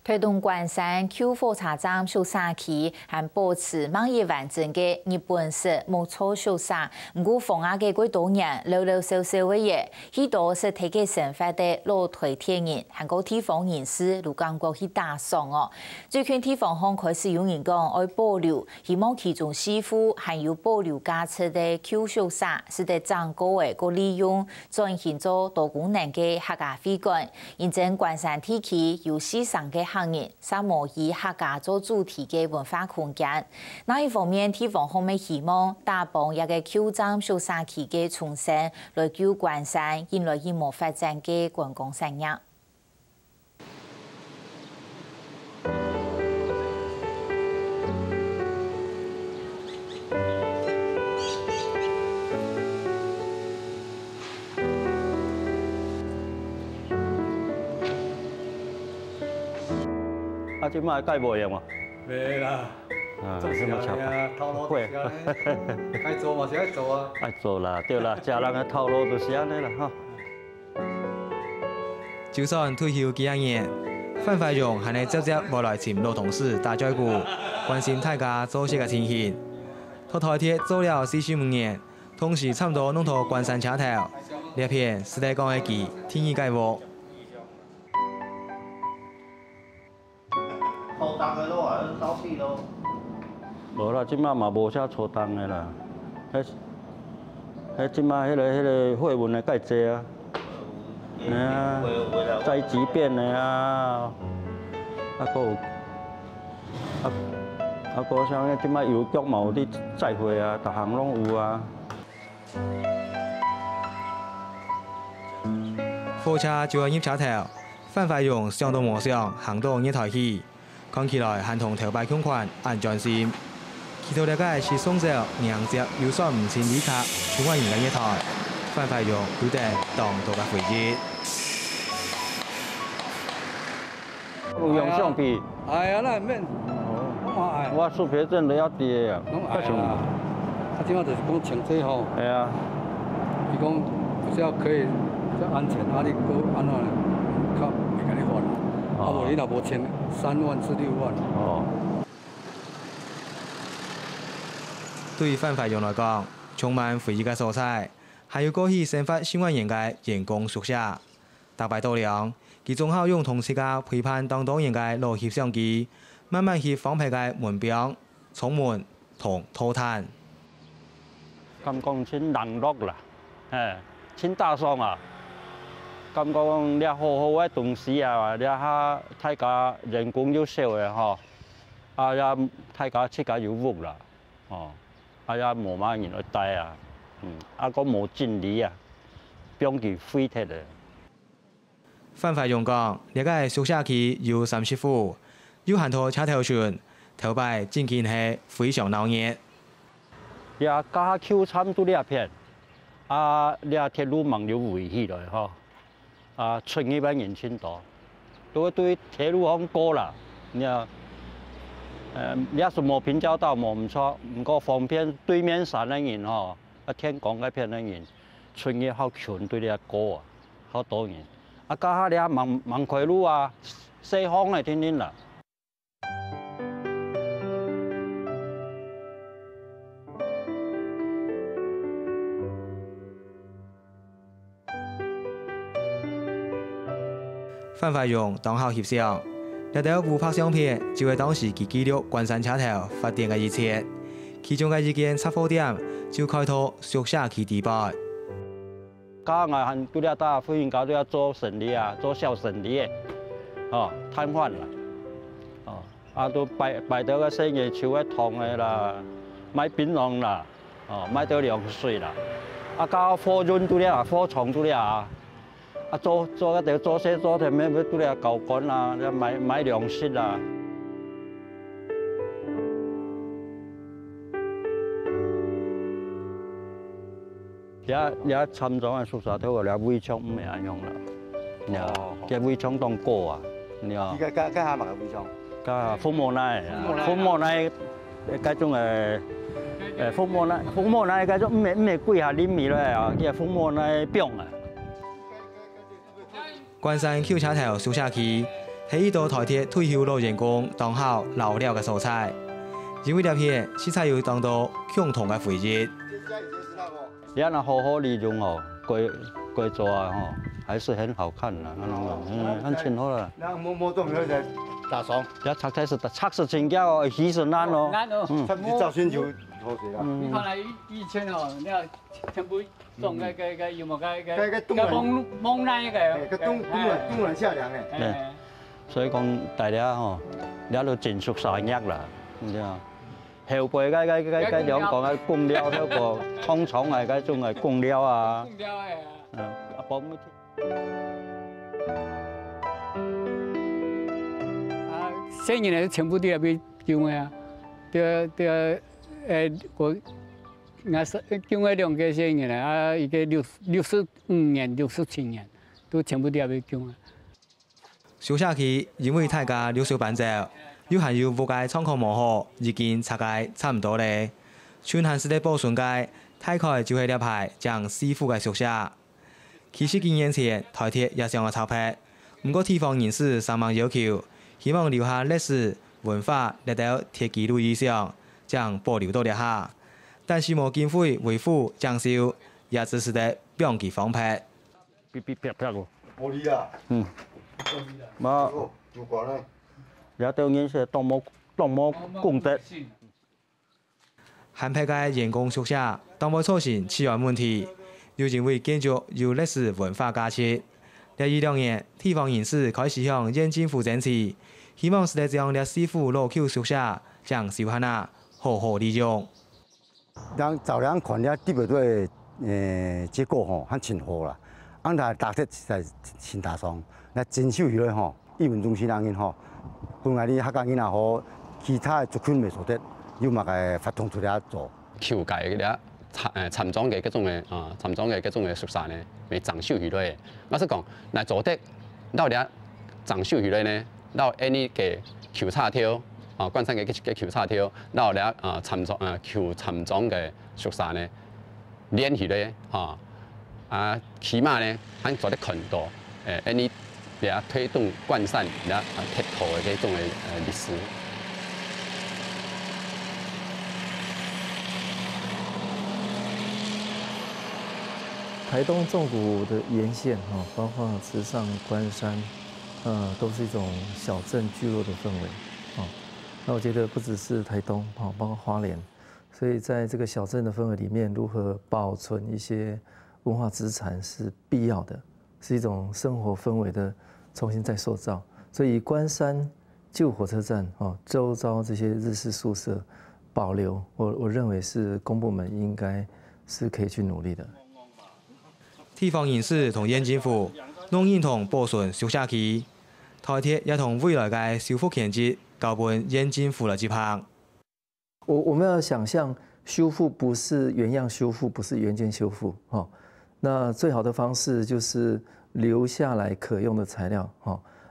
推动关山 Q 火车站修缮期，和保持网页完整的日本式木造修缮，不过风雅嘅几多年，老老少少嘅嘢，许多是体嘅生活的老推铁人，韩国地方人士都感觉去打赏哦。最近地方方开始有人讲要保留，希望其中师傅还有保留加车的 Q 修缮，使得涨高嘅个利用转型做多功能嘅客家会馆，认证关山地区有市场嘅行业，沙漠以客家做主题嘅文化空间。那一方面，地方方面希望大帮一个 Q 站修缮期嘅重生，来救关山引来一模发展嘅观光产业。啊，即摆改无用嘛？袂啦，做什么啊？套路会，该做嘛是爱做啊。爱做啦，对啦，食人的套路就是安尼啦，哈。就算退休几廿年，范怀勇还能接接无来寻老同事打招呼，关心大家做事嘅情形。他台铁做了45年，同时差不多弄到关山车头，这片是在讲一句天意改无。抽档的咯，还是倒闭咯？无啦，即摆嘛无啥初档的啦，即摆迄个会文的介济啊，啊，灾急变的啊，还有像即摆邮局嘛有伫载货啊，逐项拢有啊。火车就要入车头，范怀勇想都无想，行到日台去。看起来还同头摆款款安全性，其头了解是送走娘接有算唔前旅客相关人嘅一台，范怀勇有得当到嘅回忆。有用相片？哎呀，那免，我视频证都要滴啊，拢爱啦。啊，即马就是讲穿这吼。系啊。伊讲比较可以比较安全，啊，你搁安怎较袂甲你烦。啊，无你若无签3万至6万。哦。对范怀勇来讲，充满回忆嘅所在，还有过去生活习惯人嘅员工宿舍。大摆度量，佢仲好用同事嘅陪伴当人嘅路翕相机，慢慢翕仿拍嘅门标、窗门同土炭。感觉真冷落啦，真大爽啊！感觉讲了好好嘅同事啊，了下大家人工又少嘅吼，啊也大家出家有福啦，哦，啊也无乜人去带啊，啊个无尽力啊，变佢废铁咧。范怀勇讲，呢个宿舍区有30户，有很多车头船，头摆真件系非常闹热。呀，加 Q 站都呢片，啊，呢铁路网就围起来吼。啊，村呢班人真多，都对铁路好过啦。你啊，也是无平交道无唔错，唔过方便对面山的人吼，啊天光嗰片的人，村呢好群对呢过啊，好多人。啊，加下呢盲开路啊，西方的天天啦。范怀勇当好翕相，一条无拍相片，就系当时佢记录关山车头发电嘅一切。其中嘅一件插火点就开拓宿舍区地摆。家外汉都了打飞行家都要做生意啊，做小生意嘅，哦，摊贩啦，哦，啊都摆到个生意手一烫嘅啦，卖槟榔啦，哦，卖到凉水啦，啊加火润都了，火床都了啊。啊，做一條做些做條咩？都嚟舊幹啦，買糧食啦。也參咗嘅宿舍頭個咧，圍牆唔係用啦。嘅圍牆當過啊，你啊。而家下埋個圍牆。加風摩奶，風摩奶嗰種風摩奶嗰種唔係貴下啲味咧啊，叫風摩奶冰啊。關山 Q 車頭宿舍區係呢度台鐵退休老員工當好留了嘅素材，因為呢片是採用當到共同嘅回憶。你若好好利用哦，改做啊吼，还是很好看的，很清好了。那摸动那个打爽，这拆是真假哦，鱼是难哦。难哦。你照先就好些啦。你看来以前哦，你要全部种个有冇蒙那个？冬暖夏凉诶。对，所以讲大家吼，你都真熟晒握啦，你知道？後輩嗰兩講嘅公料嗰個通廠係嗰種係公料啊。公料係啊。阿寶妹。啊，生意呢全部都要俾叫嘅啊，我叫嘅兩個生意呢，啊，一個65年、67年，都全部都要俾叫嘅。小社區因為大家留守辦走。有限有無界倉庫磨好，已經拆解差唔多咧。全限時的保存界，大概就係呢排將師傅嘅宿舍。其實幾年前台鐵也上過籌拍，不過地方人士上網要求，希望留下歷史文化嚟到鐵記錄以上，將保留到呢下。但是冇經費維護裝修，也只是得標記方拍。啪喎！玻璃啊。冇。主管咧。也當然是當冇公德。限拍嘅員工宿舍，當冇出現治安問題，又因為建築有歷史文化價值。呢2年，地方人士開始向縣政府爭取，希望是嚟將呢師傅老舊宿舍將小漢啊好好利用。人早兩看了地表對結構吼很清楚啦，安他搭鐵在新大雙，那整修起來吼，藝文中心人員吼。本來啲客家囡仔好，其他族群未做得，要麼係發通出嚟做。舊界嘅沉裝嘅嗰種嘅沉裝嘅嗰種嘅宿舍呢，未裝修起來。我是講，嗱做得到啲裝修起來呢，到呢嘅橋叉條關山嘅橋叉條，到啲橋沉裝嘅宿舍呢，連起來起碼呢，喺做得強度呢。也推動關山也鐵頭嘅這種嘅歷史。台東縱谷的沿線包括池上、關山，都是一種小鎮聚落的氛圍。那我覺得不只是台東，包括花蓮，所以在這個小鎮的氛圍裡面，如何保存一些文化資產是必要的，是一種生活氛圍的重新再塑造，所以關山舊火車站周遭這些日式宿舍保留，我認為是公部門應該是可以去努力的。地方人士同縣政府弄認同保存宿舍區，台鐵也同未來嘅修復建設交本縣政府來接拍。我們要想象修復不是原樣修復，不是原件修復，那最好的方式就是留下來可用的材料，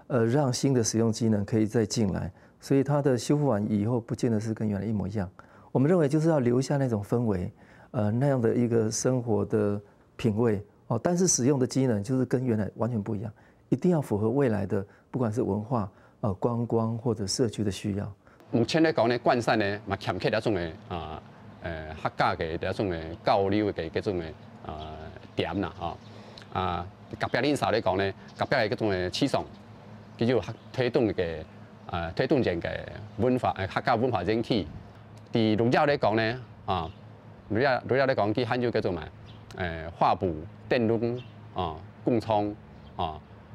讓新的使用機能可以再進來，所以它的修復完以後，不見得是跟原來一模一樣。我們認為就是要留下那種氛圍，那樣的一個生活的品味，但是使用的機能就是跟原來完全不一樣，一定要符合未來的，不管是文化、觀光或者社區的需要。目前來講呢，關山呢，嘛欠缺一種嘅客家嘅一種嘅交流嘅嗰種嘅點啦，隔壁呢時候嚟講呢，隔壁嘅嗰種嘅思想，叫做推動嘅推動人嘅文化客家文化整體。第六條嚟講呢，六條嚟講，佢含有叫做咩？化補電路共創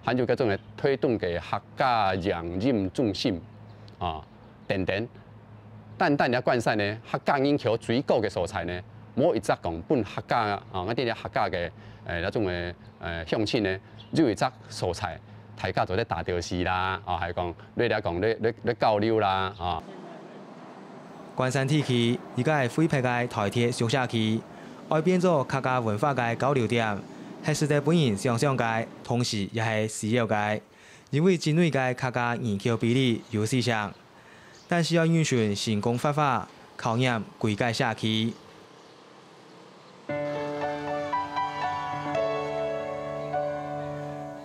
含有嗰種嘅推動嘅客家養飲中心等等。但係關山呢，客家研究最高嘅素材呢，冇一則講本客家嗰啲客家嘅一種嘅鄉親呢，有一則素材，大家做啲大調事啦，係講你哋講你交流啦關山地區而家係徽派嘅台鐵宿舍區，外變咗客家文化嘅交流點，係時代本人想象嘅，同時也係需要嘅，因為境內嘅客家人口比例有市場，但是要遵循成功發法，考驗歸界社區。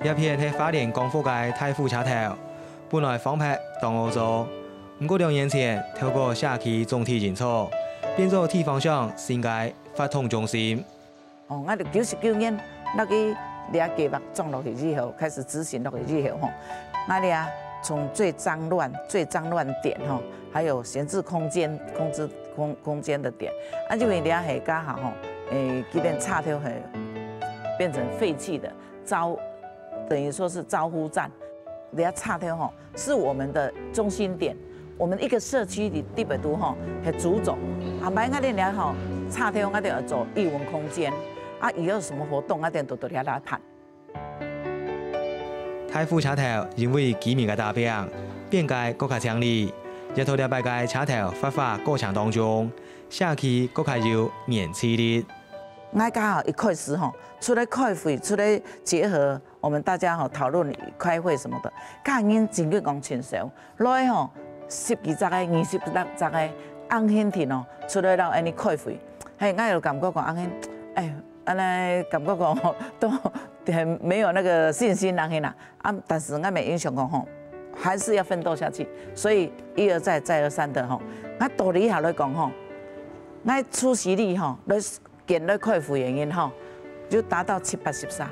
一片係花蓮光復嘅太府車頭，本来放拍当欧洲，不过2年前透过社区总体认错，变做地方上新界发通中心。哦，我哋99年那个俩计划撞落去以后，开始执行落去以后吼，我俩从最脏乱点吼，还有闲置空间的点，因为俩系刚好吼，既然岔头系变成废弃的等于说是招呼站，俩岔头吼是我们的中心点，我们一个社区的地北都吼系主轴，啊，买我哋俩吼岔头我哋要做艺文空间。啊，以后有什么活动，我哋都嚟来办。太府车头因为居民嘅大病，变界更加强烈。日头礼拜嘅车头发发过程当中，社区更加有年气力。我家一开始吼，出来开会，出来结合我们大家吼讨论开会什么的，家人真个讲亲像，来吼10几个、20几个安馨田哦，出来让安尼开会，嘿，我有感觉讲安馨，哎。安尼感觉讲吼，都很没有那个信心啦，嘿啦。啊，但是我们英雄讲吼，还是要奋斗下去。所以一而再，再而三的吼，我道理下来讲吼，我出席率吼，来建来开会原因吼，就达到70-83%。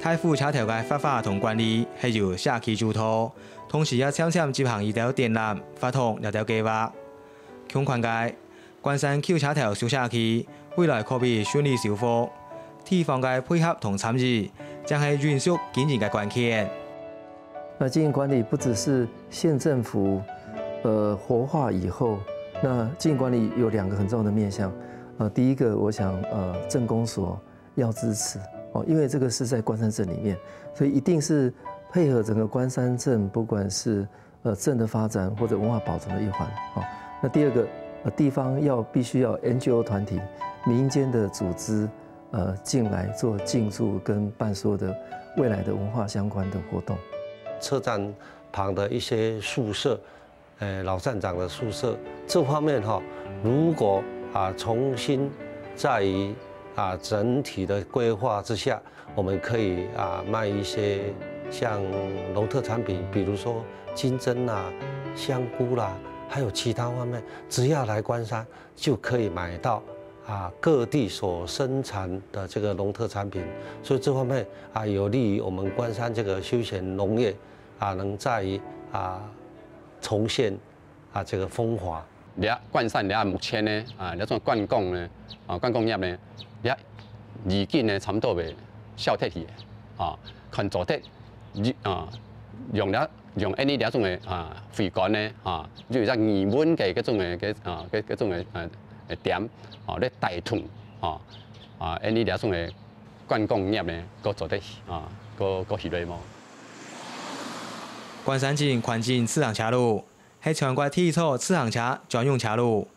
太府车头嘅发发同管理係由社區主導，同時也悄悄執行一條電纜發通一條計劃，強寬界。關山橋車頭小社區未來可以順利修復，地方嘅配合同參與將係運輸經營嘅關鍵。那經營管理不只是縣政府活化以後，那經營管理有2個很重要的面向。第一個，我想鎮公所要支持哦，因為這個是在關山鎮裡面，所以一定是配合整個關山鎮，不管是鎮的發展或者文化保存的一環。哦，那第二個。地方必須要 NGO 團體、民間的組織，進來做進駐跟辦所有的未來的文化相關的活動。車站旁的一些宿舍，老站長的宿舍，這方面哈，如果重新在於整體的規劃之下，我們可以賣一些像農特產品，比如說金針啦、香菇啦。還有其他方面，只要來關山就可以買到各地所生產的這個農特產品，所以這方面有利於我們關山這個休閒農業能在於重現這個風華。關山目前呢這種觀光呢觀光業呢，已經呢差不多未消退去看做得用呢啲種嘅會館呢就有隻熱門嘅嗰種點嚟帶動呢啲種嘅觀光業呢個做得個起來嘛。關山鎮環境自行車路係全國第一座自行車專用車路，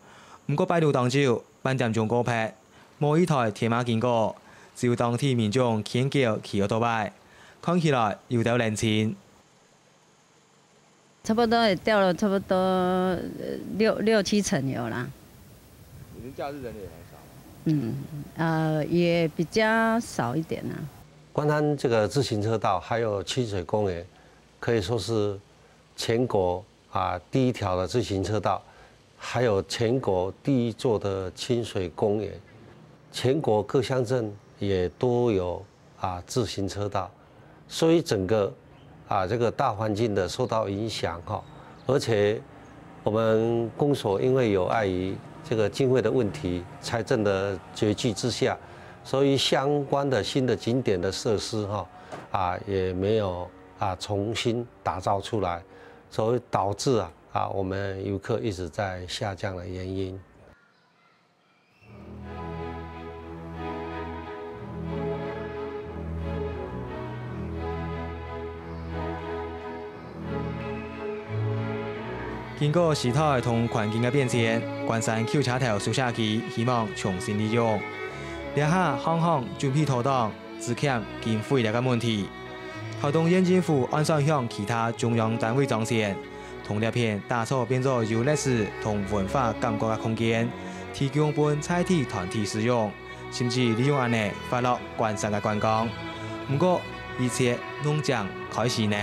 不過擺路當朝8點鐘過拍，冇一台鐵馬經過，只有當地民眾牽腳騎奧多拜，看起來有點冷清。差不多也掉了，差不多6-7成有啦。你们假日人也很少吗？也比较少一点啊。關山這個自行車道還有清水公園，可以說是全國第一條的自行車道，還有全國第一座的清水公園，全國各鄉鎮也都有自行車道，所以整個。這個大環境的受到影響哈，而且我們公所因為有礙於這個經費的問題、財政的拮據之下，所以相關的新的景點的設施哈也沒有重新打造出來，所以導致我們遊客一直在下降的原因。經過時代同環境嘅變遷，關山橋車頭小社區希望重新利用。這下行準備妥當，只欠經費嘅問題。台東縣政府按上向其他中央單位爭先，同這片打造變作有歷史同文化感覺嘅空間，提供俾在地團體使用，甚至利用安尼發落關山嘅觀光。不過，一切弄将开始呢。